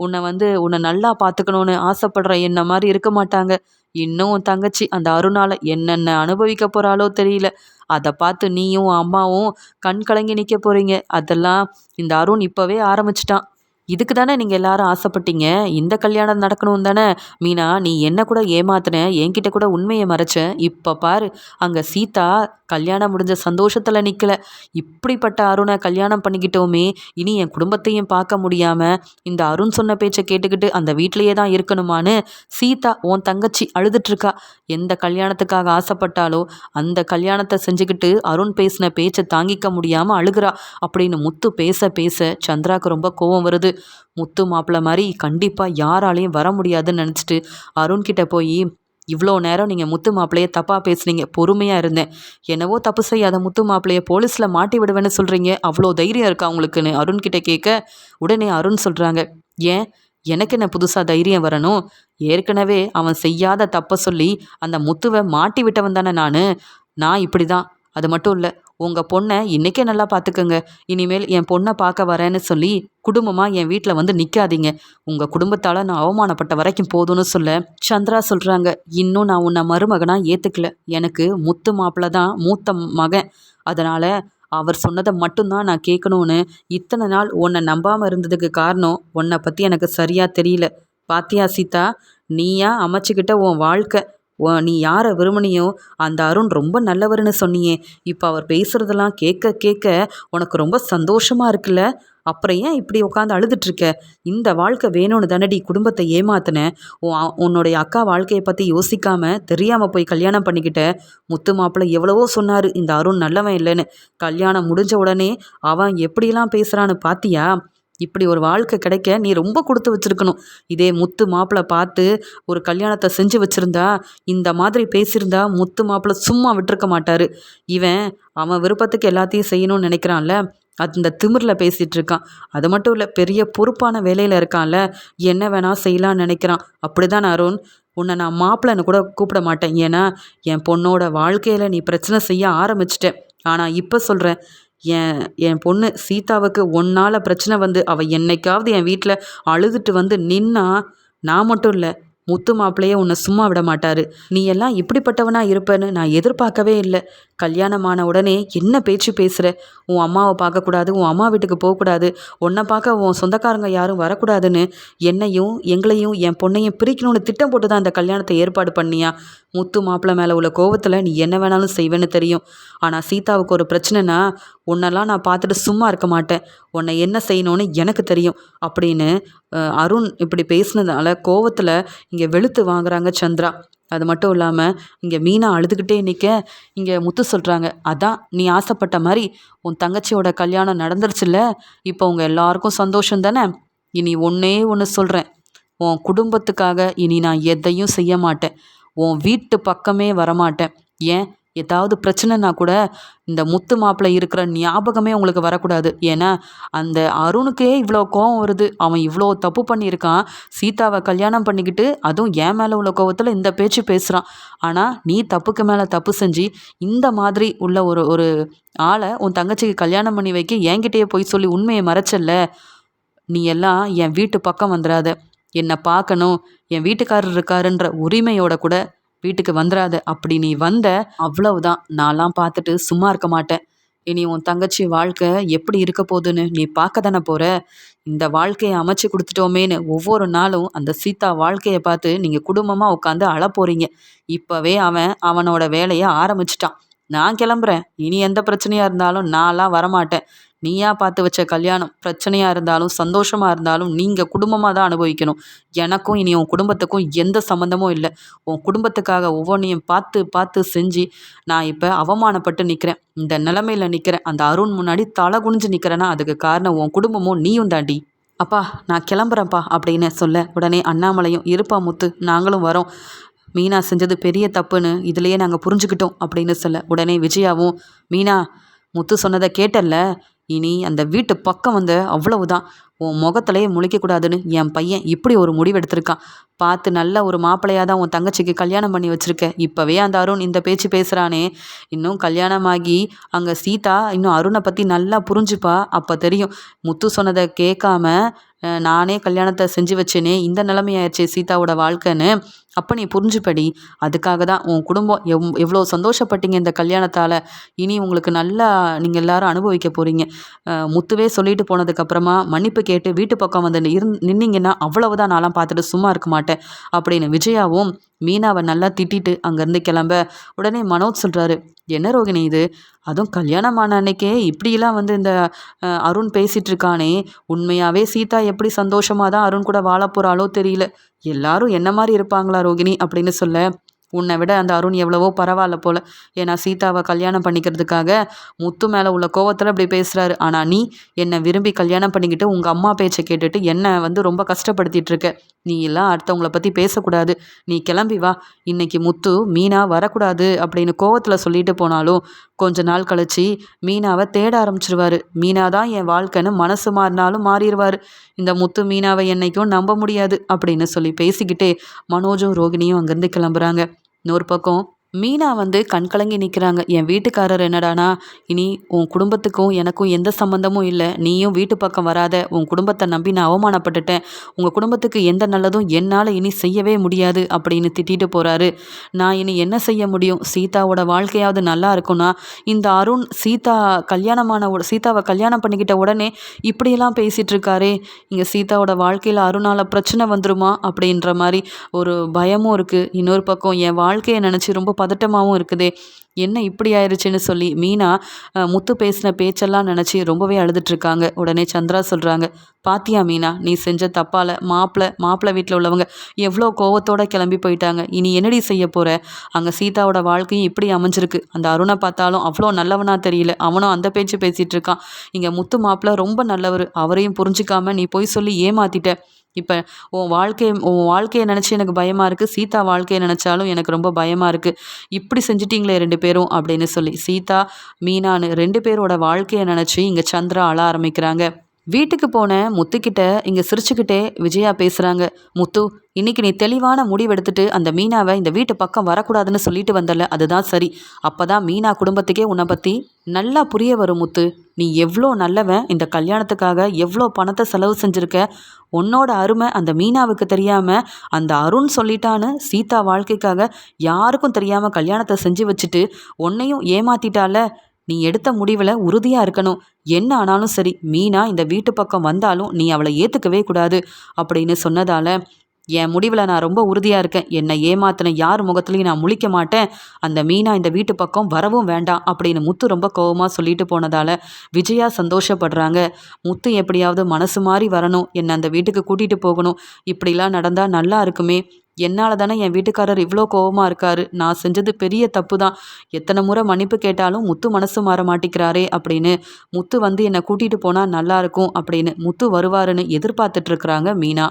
உன்னை நல்லா பார்த்துக்கணுன்னு ஆசைப்படுற என்ன மாதிரி இருக்க மாட்டாங்க. இன்னும் உன் தங்கச்சி அந்த அருணால் என்னென்ன அனுபவிக்க போகிறாளோ தெரியல. அதை பார்த்து நீயும் அம்மாவும் கண் கலங்கி நிற்க போகிறீங்க. அதெல்லாம் இந்த அருண் இப்போவே ஆரம்பிச்சிட்டான். இதுக்கு தானே நீங்கள் எல்லாரும் ஆசைப்பட்டீங்க, இந்த கல்யாணம் நடக்கணும் தானே? மீனா, நீ என்ன கூட ஏமாத்தின, என்கிட்ட கூட உண்மையை மறைச்ச. இப்போ பாரு, அங்கே சீதா கல்யாணம் முடிஞ்ச சந்தோஷத்தில் நிற்கல. இப்படிப்பட்ட அருணை கல்யாணம் பண்ணிக்கிட்டோமே, இனி என் குடும்பத்தையும் பார்க்க முடியாமல் இந்த அருண் சொன்ன பேச்சை கேட்டுக்கிட்டு அந்த வீட்டிலையே தான் இருக்கணுமான்னு சீதா உன் தங்கச்சி அழுதுட்ருக்கா. எந்த கல்யாணத்துக்காக ஆசைப்பட்டாலோ அந்த கல்யாணத்தை செஞ்சுக்கிட்டு அருண் பேசின பேச்சை தாங்கிக்க முடியாமல் அழுகிறா அப்படின்னு முத்து பேச பேச சந்திராவுக்கு ரொம்ப கோவம் வருது. முத்து மாப்பிள்ளை மாதிரி கண்டிப்பாக யாராலையும் வர முடியாதுன்னு நினச்சிட்டு அருண்கிட்ட போய், இவ்வளோ நேரம் நீங்கள் முத்து மாப்பிள்ளையை தப்பாக பேசுனீங்க, பொறுமையாக இருந்தேன். என்னவோ தப்பு செய்யாத முத்து மாப்பிள்ளையை போலீஸில் மாட்டி விடுவேன்னு சொல்கிறீங்க, அவ்வளோ தைரியம் இருக்கா உங்களுக்குன்னு அருண்கிட்ட கேட்க உடனே அருண் சொல்கிறாங்க, ஏன் எனக்கு என்ன புதுசாக தைரியம் வரணும்? ஏற்கனவே அவன் செய்யாத தப்பை சொல்லி அந்த முத்துவை மாட்டி விட்டவன் தானே நான் இப்படி தான். அது மட்டும் இல்லை, உங்கள் பொண்ணை இன்றைக்கே நல்லா பார்த்துக்கோங்க. இனிமேல் என் பொண்ணை பார்க்க வரேன்னு சொல்லி குடும்பமாக என் வீட்டில் நிற்காதீங்க. உங்கள் குடும்பத்தால் நான் அவமானப்பட்ட வரைக்கும் போதும்னு சொல்ல சந்திரா சொல்கிறாங்க, இன்னும் நான் உன்னை மருமகனாக ஏற்றுக்கல. எனக்கு முத்து மாப்பிள்ளை தான் மூத்த மகன். அதனால் அவர் சொன்னதை மட்டும்தான் நான் கேட்கணும்னு இத்தனை நாள் உன்னை நம்பாமல் இருந்ததுக்கு காரணம் உன்னை பற்றி எனக்கு சரியாக தெரியல. பாத்தியா சீதா, நீயா அமைச்சிக்கிட்ட உன் வாழ்க்கை, நீ யாரை விரும்பினியோ அந்த அருண் ரொம்ப நல்லவர்னு சொன்னியே. இப்போ அவர் பேசுகிறதெல்லாம் கேட்க கேட்க உனக்கு ரொம்ப சந்தோஷமாக இருக்குல்ல? அப்புறம் ஏன் இப்படி உட்காந்து அழுதுட்ருக்க? இந்த வாழ்க்கை வேணும்னு தானடி குடும்பத்தை ஏமாத்தின. உன்னுடைய அக்கா வாழ்க்கையை பற்றி யோசிக்காம தெரியாமல் போய் கல்யாணம் பண்ணிக்கிட்ட. முத்து மாப்பிள்ளை எவ்வளவோ சொன்னார் இந்த அருண் நல்லவன் இல்லைன்னு. கல்யாணம் முடிஞ்ச உடனே அவன் எப்படிலாம் பேசுகிறான்னு பார்த்தியா? இப்படி ஒரு வாழ்க்கை கிடைக்க நீ ரொம்ப கொடுத்து வச்சிருக்கணும். இதே முத்து மாப்பிள்ளை பார்த்து ஒரு கல்யாணத்தை செஞ்சு வச்சுருந்தா, இந்த மாதிரி பேசியிருந்தா முத்து மாப்பிள்ளை சும்மா விட்டுருக்க மாட்டார். இவன் அவன் விருப்பத்துக்கு எல்லாத்தையும் செய்யணும்னு நினைக்கிறான்ல, அந்த திமிரில் பேசிகிட்டு இருக்கான். அது மட்டும் இல்லை, பெரிய பொறுப்பான வேலையில் இருக்கான்ல, என்ன வேணால் செய்யலான்னு நினைக்கிறான். அப்படி தான் அருண், உன்னை நான் மாப்பிள்ளைன்னு கூட கூப்பிட மாட்டேன். ஏன்னா என் பொண்ணோட வாழ்க்கையில் நீ பிரச்சனை செய்ய ஆரம்பிச்சிட்ட. ஆனால் இப்போ சொல்கிறேன், என் பொண்ணு சீதாவுக்கு உன்னால் பிரச்சனை வந்து அவள் என்னைக்காவது என் வீட்டில் அழுதுட்டு வந்து நின்னா, நான் மட்டும் இல்லை முத்து மாப்பிள்ளையே உன்னை சும்மா விட மாட்டார். நீ எல்லாம் இப்படிப்பட்டவனா இருப்பேன்னு நான் எதிர்பார்க்கவே இல்லை. கல்யாணமான உடனே என்ன பேச்சு பேசுகிற? உன் அம்மாவை பார்க்கக்கூடாது, உன் அம்மா வீட்டுக்கு போகக்கூடாது, உன்னை பார்க்க உன் சொந்தக்காரங்க யாரும் வரக்கூடாதுன்னு என்னையும் எங்களையும் என் பொண்ணையும் பிரிக்கணும்னு திட்டம் போட்டு தான் இந்த கல்யாணத்தை ஏற்பாடு பண்ணியா? முத்து மாப்பிள்ளை மேலே உள்ள கோவத்தில் நீ என்ன வேணாலும் செய்வேன்னு தெரியும். ஆனால் சீதாவுக்கு ஒரு பிரச்சனைனா உன்னெல்லாம் நான் பார்த்துட்டு சும்மா இருக்க மாட்டேன். உன்னை என்ன செய்யணும்னு எனக்கு தெரியும் அப்படின்னு அருண் இப்படி பேசினதால கோவத்தில் இங்கே வெளுத்து வாங்குறாங்க சந்திரா. அது மட்டும் இல்லாமல் இங்கே மீனா அழுதுகிட்டே நிற்க, இங்கே முத்து சொல்கிறாங்க, அதான் நீ ஆசைப்பட்ட மாதிரி உன் தங்கச்சியோட கல்யாணம் நடந்துருச்சுல்ல, இப்போ உங்கள் எல்லாருக்கும் சந்தோஷம் தானே? இனி ஒன்றே ஒன்று சொல்கிறேன், உன் குடும்பத்துக்காக இனி நான் எதையும் செய்ய மாட்டேன். உன் வீட்டு பக்கமே வரமாட்டேன். ஏன் ஏதாவது பிரச்சனைனா கூட இந்த முத்து மாப்பிள்ளை இருக்கிற ஞாபகமே உங்களுக்கு வரக்கூடாது. ஏன்னா அந்த அருணுக்கே இவ்வளோ கோவம் வருது. அவன் இவ்வளோ தப்பு பண்ணியிருக்கான். சீதாவை கல்யாணம் பண்ணிக்கிட்டு அதுவும் என் மேலே உள்ள கோவத்தில் இந்த பேச்சு பேசுகிறான். ஆனால் நீ தப்புக்கு மேலே தப்பு செஞ்சு இந்த மாதிரி உள்ள ஒரு ஒரு ஆளை உன் தங்கச்சிக்கு கல்யாணம் பண்ணி வைக்க என்கிட்டயே போய் சொல்லி உண்மையை மறைச்சல்ல. நீ எல்லாம் என் வீட்டு பக்கம் வந்துடாத. என்னை பார்க்கணும், என் வீட்டுக்காரர் இருக்காருன்ற உரிமையோட கூட வீட்டுக்கு வந்துடாத. அப்படி நீ வந்த அவ்வளவுதான், நான்லாம் பார்த்துட்டு சும்மா இருக்க மாட்டேன். இனி உன் தங்கச்சி வாழ்க்கை எப்படி இருக்க போகுதுன்னு நீ பார்க்க தானே போகிற. இந்த வாழ்க்கையை அமைச்சு கொடுத்துட்டோமேன்னு ஒவ்வொரு நாளும் அந்த சீதா வாழ்க்கையை பார்த்து நீங்கள் குடும்பமாக உட்காந்து அழ போகிறீங்க. இப்போவே அவனோட வேலையை ஆரம்பிச்சிட்டான். நான் கிளம்புறேன். இனி எந்த பிரச்சனையாக இருந்தாலும் நான்லாம் வரமாட்டேன். நீயா பார்த்து வச்ச கல்யாணம் பிரச்சனையாக இருந்தாலும் சந்தோஷமாக இருந்தாலும் நீங்கள் குடும்பமாக தான் அனுபவிக்கணும். எனக்கும் இனி உன் குடும்பத்துக்கும் எந்த சம்மந்தமும் இல்லை. உன் குடும்பத்துக்காக ஒவ்வொன்றையும் பார்த்து பார்த்து செஞ்சு நான் இப்போ அவமானப்பட்டு நிற்கிறேன். இந்த நிலமையில் நிற்கிறேன். அந்த அருண் முன்னாடி தலை குனிஞ்சு நிற்கிறேன்னா அதுக்கு காரணம் உன் குடும்பமும் நீயும் தாண்டி. அப்பா நான் கிளம்புறேன்ப்பா அப்படின்னு சொல்ல உடனே அண்ணாமலையும், இருப்பா முத்து, நாங்களும் வரோம். மீனா செஞ்சது பெரிய தப்புன்னு இதுலேயே நாங்கள் புரிஞ்சுக்கிட்டோம் அப்படின்னு சொல்ல உடனே விஜயாவும், மீனா முத்து சொன்னதை கேட்டல்ல, இனி அந்த வீட்டு பக்கம் வந்து அவ்வளவுதான், உன் முகத்திலேயே முழிக்கக்கூடாதுன்னு என் பையன் இப்படி ஒரு முடிவெடுத்திருக்கான். பார்த்து நல்ல ஒரு மாப்பிள்ளையாக தான் உன் தங்கச்சிக்கு கல்யாணம் பண்ணி வச்சுருக்க. இப்போவே அந்த அருண் இந்த பேச்சு பேசுகிறானே, இன்னும் கல்யாணமாகி அங்கே சீதா இன்னும் அருணை பற்றி நல்லா புரிஞ்சுப்பா. அப்போ தெரியும் முத்து சொன்னதை கேட்காம நானே கல்யாணத்தை செஞ்சு வச்சேனே, இந்த நிலைமையாயிடுச்சே சீதாவோட வாழ்க்கைன்னு. அப்போ நீ புரிஞ்சுப்படி. அதுக்காக தான் உன் குடும்பம் எவ்வளோ சந்தோஷப்பட்டீங்க இந்த கல்யாணத்தால். இனி உங்களுக்கு நல்லா நீங்கள் எல்லாரும் அனுபவிக்க போகிறீங்க. முத்துவே சொல்லிட்டு போனதுக்கப்புறமா மன்னிப்பு கேட்டு வீட்டு பக்கம் வந்து நின்னீங்கன்னா அவ்வளவுதான், நான்லாம் பார்த்துட்டு சும்மா இருக்க மாட்டேன் அப்படின்னு விஜயாவும் மீனாவை நல்லா திட்டிட்டு அங்கேருந்து கிளம்ப உடனே மனோஜ் சொல்கிறாரு, என்ன ரோகிணி இது, அதுவும் கல்யாணமான அன்னைக்கே இப்படிலாம் வந்து இந்த அருண் பேசிகிட்டு இருக்கானே, உண்மையாகவே சீதா எப்படி சந்தோஷமாக தான் அருண் கூட வாழ போகிறாளோ தெரியல. எல்லாரும் என்ன மாதிரி இருப்பாங்களா ரோகிணி அப்படின்னு சொல்ல, உன்னை விட அந்த அருண் எவ்வளவோ பரவாயில்ல போல். ஏன்னா சீதாவை கல்யாணம் பண்ணிக்கிறதுக்காக முத்து மேலே உள்ள கோவத்தில் இப்படி பேசுகிறாரு. ஆனால் நீ என்னை விரும்பி கல்யாணம் பண்ணிக்கிட்டு உங்கள் அம்மா பேச்சை கேட்டுட்டு என்னை வந்து ரொம்ப கஷ்டப்படுத்திட்டு இருக்க. நீ எல்லாம் அடுத்தவங்களை பற்றி பேசக்கூடாது, நீ கிளம்பி வா. இன்னைக்கு முத்து மீனா வரக்கூடாது அப்படின்னு கோவத்தில் சொல்லிட்டு போனாலும் கொஞ்ச நாள் கழிச்சு மீனாவை தேட ஆரம்பிச்சிருவாரு. மீனா தான் என் வாழ்க்கைன்னு மனசு மாறினாலும் மாறிடுவார். இந்த முத்து மீனாவை என்னைக்கும் நம்ப முடியாது அப்படின்னு சொல்லி பேசிக்கிட்டே மனோஜும் ரோகிணியும் அங்கேருந்து கிளம்புறாங்க. இன்னொரு பக்கம் மீனா வந்து கண் கலங்கி நிற்கிறாங்க. என் வீட்டுக்காரர் என்னடானா, இனி உன் குடும்பத்துக்கும் எனக்கும் எந்த சம்மந்தமும் இல்லை, நீயும் வீட்டு பக்கம் வராத, உன் குடும்பத்தை நம்பி நான் அவமானப்பட்டுட்டேன், உங்கள் குடும்பத்துக்கு எந்த நல்லதும் என்னால் இனி செய்யவே முடியாது அப்படின்னு திட்டிட்டு போகிறாரு. நான் இனி என்ன செய்ய முடியும்? சீதாவோட வாழ்க்கையாவது நல்லா இருக்கும்னா, இந்த அருண் சீதாவை கல்யாணம் பண்ணிக்கிட்ட உடனே இப்படியெல்லாம் பேசிகிட்டு இருக்காரே, இங்கே சீதாவோட வாழ்க்கையில் அருணால் பிரச்சனை வந்துருமா அப்படின்ற மாதிரி ஒரு பயமும் இருக்குது. இன்னொரு பக்கம் என் வாழ்க்கையை நினச்சி ரொம்ப பதட்டமாகவும் இருக்குதே, என்ன இப்படி ஆயிடுச்சுன்னு சொல்லி மீனா முத்து பேசின பேச்செல்லாம் நினச்சி ரொம்பவே அழுதுட்ருக்காங்க. உடனே சந்திரா சொல்கிறாங்க, பாத்தியா மீனா, நீ செஞ்ச தப்பால் மாப்பிள்ளை வீட்டில் உள்ளவங்க எவ்வளோ கோவத்தோடு கிளம்பி போயிட்டாங்க. இனி என்னடி செய்ய போகிற? அங்கே சீதாவோட வாழ்க்கையும் இப்படி அமைஞ்சிருக்கு. அந்த அருணை பார்த்தாலும் அவ்வளோ நல்லவனா தெரியல, அவனும் அந்த பேச்சு பேசிகிட்டு இருக்கான். இங்கே முத்து மாப்பிள்ளை ரொம்ப நல்லவர், அவரையும் புரிஞ்சிக்காம நீ போய் சொல்லி ஏமாத்திட்ட. இப்போ உன் வாழ்க்கையை நினச்சி எனக்கு பயமாக இருக்குது, சீதா வாழ்க்கையை நினச்சாலும் எனக்கு ரொம்ப பயமாக இருக்குது. இப்படி செஞ்சிட்டிங்களே 2 பேரும் அப்படின்னு சொல்லி சீதா, மீனான்னு 2 பேரோட வாழ்க்கையை நினச்சி இங்கே சந்திரா அழ ஆரம்பிக்கிறாங்க. வீட்டுக்கு போன முத்துக்கிட்ட இங்கே சிரிச்சுக்கிட்டே விஜயா பேசுகிறாங்க. முத்து, இன்னைக்கு நீ தெளிவான முடிவெடுத்துட்டு அந்த மீனாவை இந்த வீட்டு பக்கம் வரக்கூடாதுன்னு சொல்லிட்டு வந்தல, அதுதான் சரி. அப்போ தான் மீனா குடும்பத்துக்கே உன்னை பற்றி நல்லா புரிய வரும். முத்து, நீ எவ்வளோ நல்லவன், இந்த கல்யாணத்துக்காக எவ்வளோ பணத்தை செலவு செஞ்சுருக்க, உன்னோட அருமை அந்த மீனாவுக்கு தெரியாமல் அந்த அருண் சொல்லிட்டான்னு சீதா வாழ்க்கைக்காக யாருக்கும் தெரியாமல் கல்யாணத்தை செஞ்சு வச்சுட்டு உன்னையும் ஏமாத்திட்டால. நீ எடுத்த முடிவில் உறுதியாக இருக்கணும். என்ன ஆனாலும் சரி, மீனா இந்த வீட்டு பக்கம் வந்தாலும் நீ அவளை ஏற்றுக்கவே கூடாது அப்படின்னு சொன்னதால் என் முடிவில் நான் ரொம்ப உறுதியாக இருக்கேன். என்னை ஏமாத்தின யார் முகத்துலையும் நான் முழிக்க மாட்டேன். அந்த மீனா இந்த வீட்டு பக்கம் வரவும் வேண்டாம் அப்படின்னு முத்து ரொம்ப கோபமாக சொல்லிட்டு போனதால் விஜயா சந்தோஷப்படுறாங்க. முத்து எப்படியாவது மனசு மாறி வரணும், என்னை அந்த வீட்டுக்கு கூட்டிகிட்டு போகணும், இப்படிலாம் நடந்தால் நல்லா இருக்குமே. என்னால் தானே என் வீட்டுக்காரர் இவ்வளோ கோவமாக இருக்காரு, நான் செஞ்சது பெரிய தப்பு தான், எத்தனை முறை மன்னிப்பு கேட்டாலும் முத்து மனசு மாற மாட்டிக்கிறாரே அப்படின்னு முத்து வந்து என்னை கூட்டிகிட்டு போனால் நல்லாயிருக்கும் அப்படின்னு முத்து வருவாருன்னு எதிர்பார்த்துட்ருக்குறாங்க மீனா.